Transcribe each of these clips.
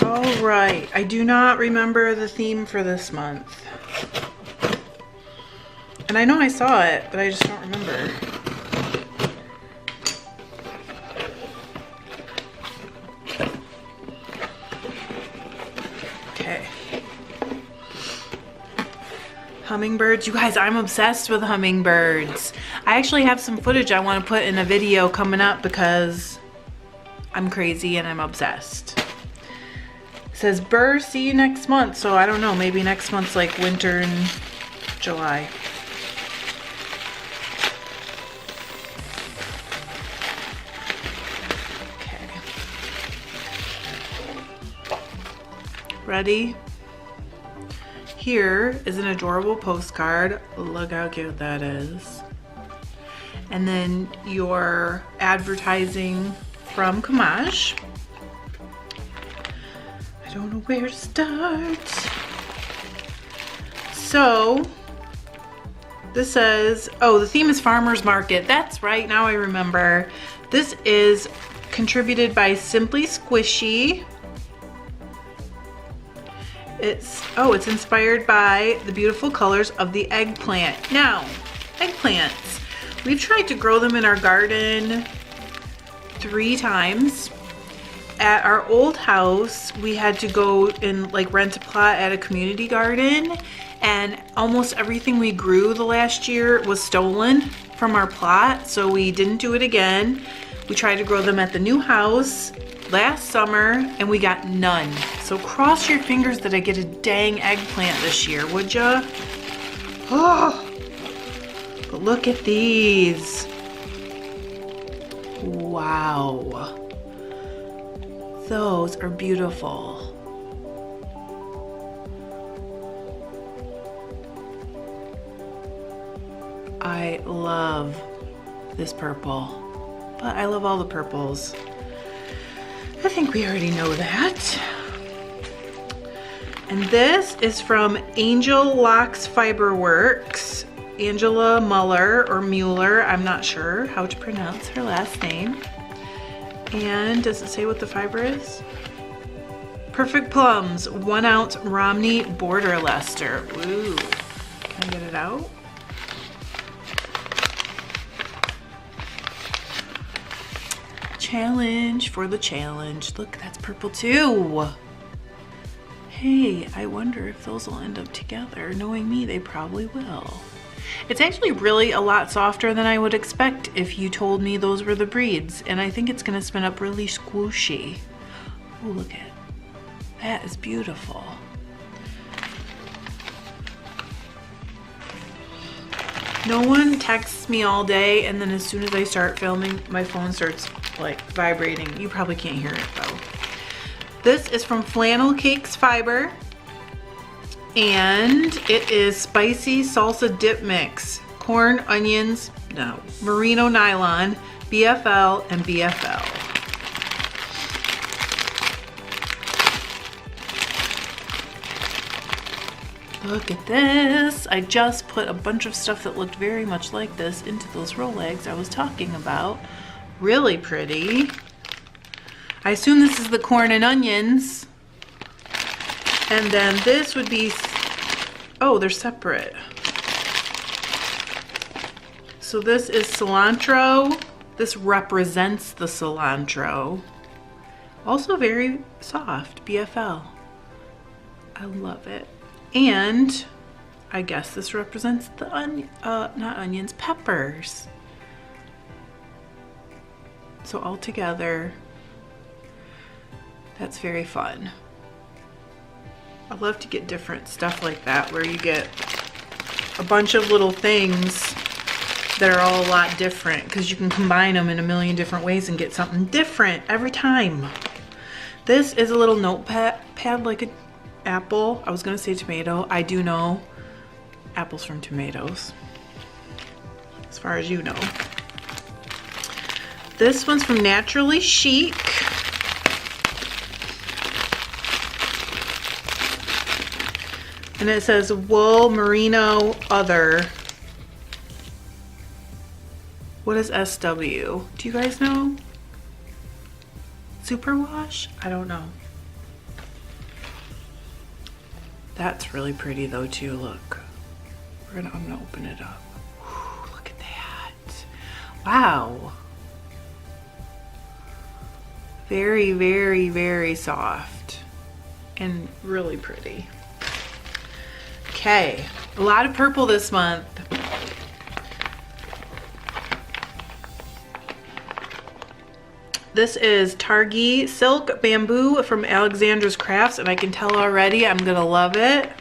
All right, I do not remember the theme for this month. And I know I saw it, but I just don't remember. Okay. Hummingbirds. You guys, I'm obsessed with hummingbirds. I actually have some footage I want to put in a video coming up because I'm crazy and I'm obsessed. It says, Burr, see you next month. So I don't know, maybe next month's like winter in July. Okay. Ready? Here is an adorable postcard. Look how cute that is. And then your advertising from Camaj. I don't know where to start. So this says, oh, the theme is farmer's market. That's right, now I remember. This is contributed by Simply Squishy. It's inspired by the beautiful colors of the eggplant. Now, eggplants. We've tried to grow them in our garden 3 times. At our old house, we had to go and like rent a plot at a community garden, and almost everything we grew the last year was stolen from our plot, so we didn't do it again. We tried to grow them at the new house last summer and we got none. So cross your fingers that I get a dang eggplant this year, would ya? Oh, but look at these. Wow. Those are beautiful. I love this purple, but I love all the purples. I think we already know that. And this is from Angel Locks Fiberworks. Angela Mueller, I'm not sure how to pronounce her last name. And does it say what the fiber is? Perfect Plums, 1 ounce Romney Border Lester. Ooh, can I get it out? Challenge for the challenge. Look, that's purple too. Hey, I wonder if those will end up together. Knowing me, they probably will. It's actually really a lot softer than I would expect if you told me those were the breeds, and I think it's gonna spin up really squishy. Oh, look at that, is beautiful. No one texts me all day, and then as soon as I start filming, my phone starts like vibrating. You probably can't hear it though. This is from Flannel Cakes Fiber, and it is spicy salsa dip mix. Corn, onions, no, merino nylon, BFL, and BFL. Look at this. I just put a bunch of stuff that looked very much like this into those roll eggs I was talking about. Really pretty. I assume this is the corn and onions. And then this would be, oh, they're separate. So this is cilantro. This represents the cilantro. Also very soft, BFL. I love it. And I guess this represents the not onions, peppers. So all together, that's very fun. I love to get different stuff like that where you get a bunch of little things that are all a lot different because you can combine them in a million different ways and get something different every time. This is a little notepad pad like an apple. I was gonna say tomato. I do know apples from tomatoes, as far as you know. This one's from Naturally Chic. And it says wool, merino, other. What is SW? Do you guys know? Superwash? I don't know. That's really pretty though too, look. I'm gonna open it up. Whew, look at that. Wow. Very, very, very soft and really pretty. Okay, a lot of purple this month. This is Targhee Silk Bamboo from Alexandra's Crafts, and I can tell already I'm gonna love it.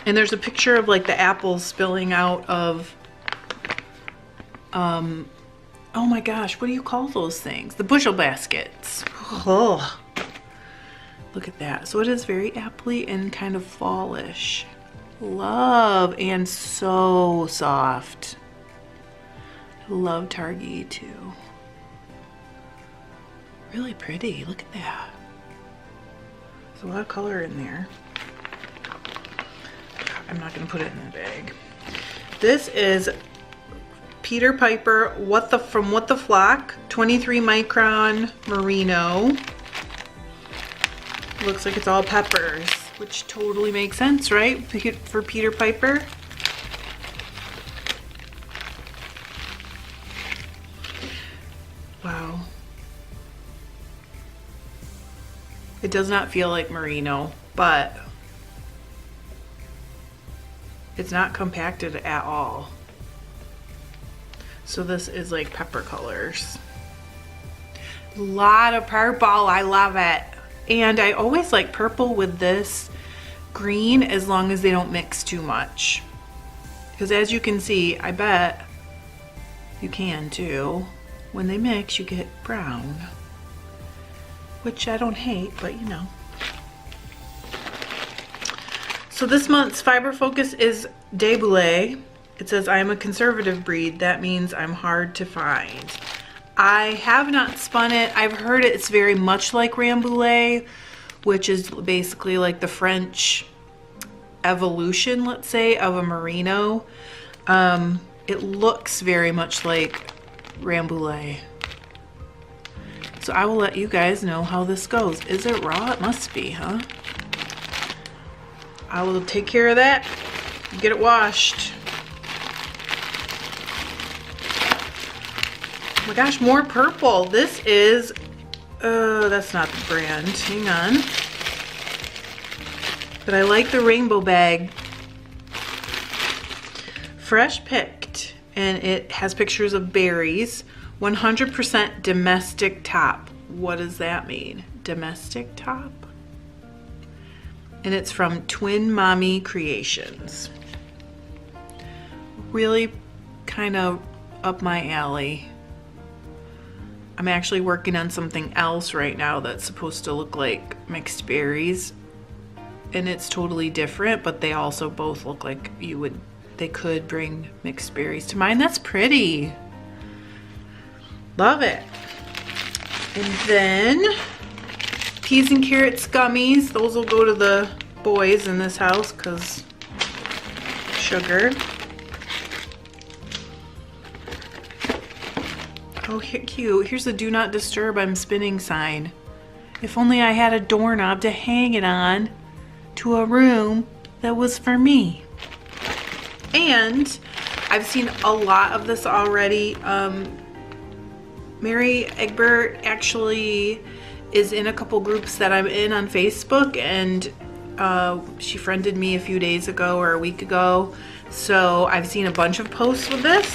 And there's a picture of like the apples spilling out of, oh my gosh, what do you call those things? The bushel baskets. Oh, look at that. So it is very appley and kind of fallish. Love, and so soft. I love Targhee too. Really pretty, look at that. There's a lot of color in there. I'm not gonna put it in the bag. This is Peter Piper from What the Flock, 23 micron merino. Looks like it's all peppers, which totally makes sense, right? For Peter Piper. Wow. It does not feel like merino, but it's not compacted at all. So this is like pepper colors. A lot of purple, I love it. And I always like purple with this green as long as they don't mix too much. Because as you can see, I bet you can too. When they mix, you get brown. Which I don't hate, but you know. So this month's fiber focus is Deboulet. It says, I am a conservative breed. That means I'm hard to find. I have not spun it. I've heard it's very much like Rambouillet, which is basically like the French evolution, let's say, of a merino. It looks very much like Rambouillet. So I will let you guys know how this goes. Is it raw? It must be, huh? I will take care of that. Get it washed. Oh my gosh, more purple. This is, that's not the brand. Hang on. But I like the rainbow bag. Fresh picked. And it has pictures of berries. 100% domestic top. What does that mean? Domestic top? And it's from Twin Mommy Creations. Really kind of up my alley. I'm actually working on something else right now that's supposed to look like mixed berries. And it's totally different, but they also both look like they could bring mixed berries to mind. That's pretty. Love it. And then peas and carrots gummies. Those will go to the boys in this house because sugar. Oh, cute. Here's the do not disturb, I'm spinning sign. If only I had a doorknob to hang it on to a room that was for me. And I've seen a lot of this already. Mary Egbert actually is in a couple groups that I'm in on Facebook, and she friended me a few days ago or a week ago. So I've seen a bunch of posts with this.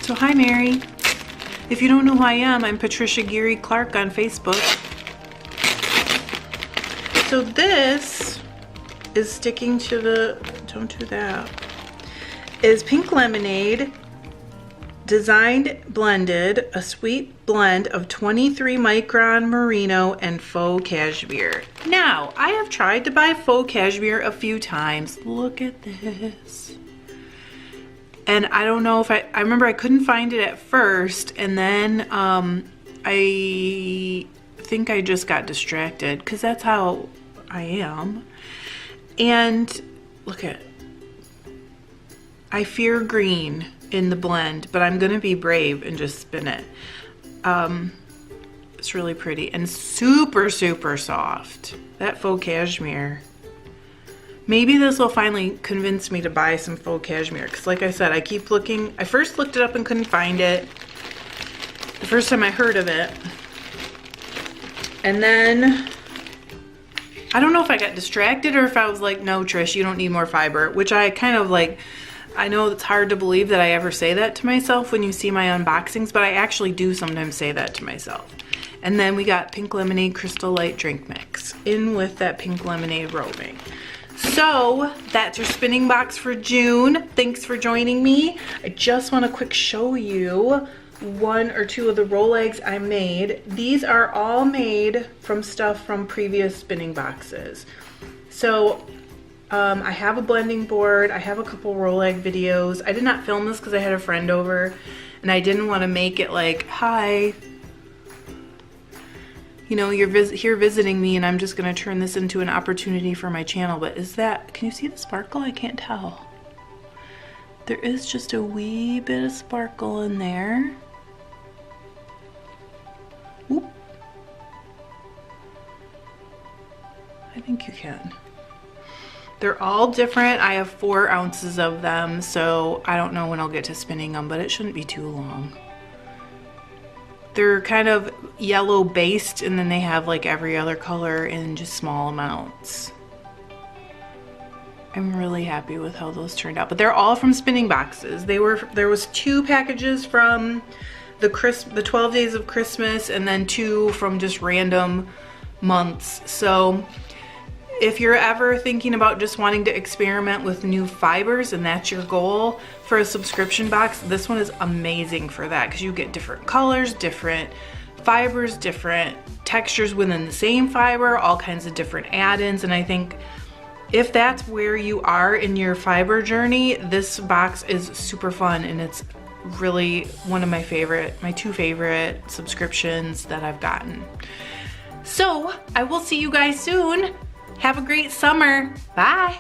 So hi Mary. If you don't know who I am, I'm Patricia Geary Clark on Facebook. So this is sticking to the, don't do that, is Pink Lemonade, designed blended, a sweet blend of 23 micron merino and faux cashmere. Now, I have tried to buy faux cashmere a few times. Look at this. And I don't know if I remember I couldn't find it at first, and then I think I just got distracted because that's how I am. And look at, I fear green in the blend, but I'm gonna be brave and just spin it. It's really pretty and super, super soft. That faux cashmere. Maybe this will finally convince me to buy some faux cashmere, because like I said, I keep looking. I first looked it up and couldn't find it the first time I heard of it. And then I don't know if I got distracted or if I was like, no, Trish, you don't need more fiber, which I kind of like. I know it's hard to believe that I ever say that to myself when you see my unboxings, but I actually do sometimes say that to myself. And then we got Pink Lemonade Crystal Light Drink Mix in with that Pink Lemonade roving. So that's your spinning box for June. Thanks for joining me. I just want to quick show you one or two of the roll eggs I made. These are all made from stuff from previous spinning boxes. So I have a blending board. I have a couple roll egg videos. I did not film this because I had a friend over and I didn't want to make it like, hi, you know, you're here visiting me and I'm just gonna turn this into an opportunity for my channel. But is that, can you see the sparkle? I can't tell. There is just a wee bit of sparkle in there. Oop. I think you can. They're all different. I have 4 ounces of them, so I don't know when I'll get to spinning them, but it shouldn't be too long. They're kind of yellow based, and then they have like every other color in just small amounts. I'm really happy with how those turned out, but they're all from spinning boxes. There was 2 packages from the 12 days of Christmas, and then 2 from just random months. So if you're ever thinking about just wanting to experiment with new fibers and that's your goal for a subscription box, this one is amazing for that, because you get different colors, different fibers, different textures within the same fiber, all kinds of different add-ins. And I think if that's where you are in your fiber journey, this box is super fun, and it's really one of my 2 favorite subscriptions that I've gotten. So I will see you guys soon. Have a great summer. Bye.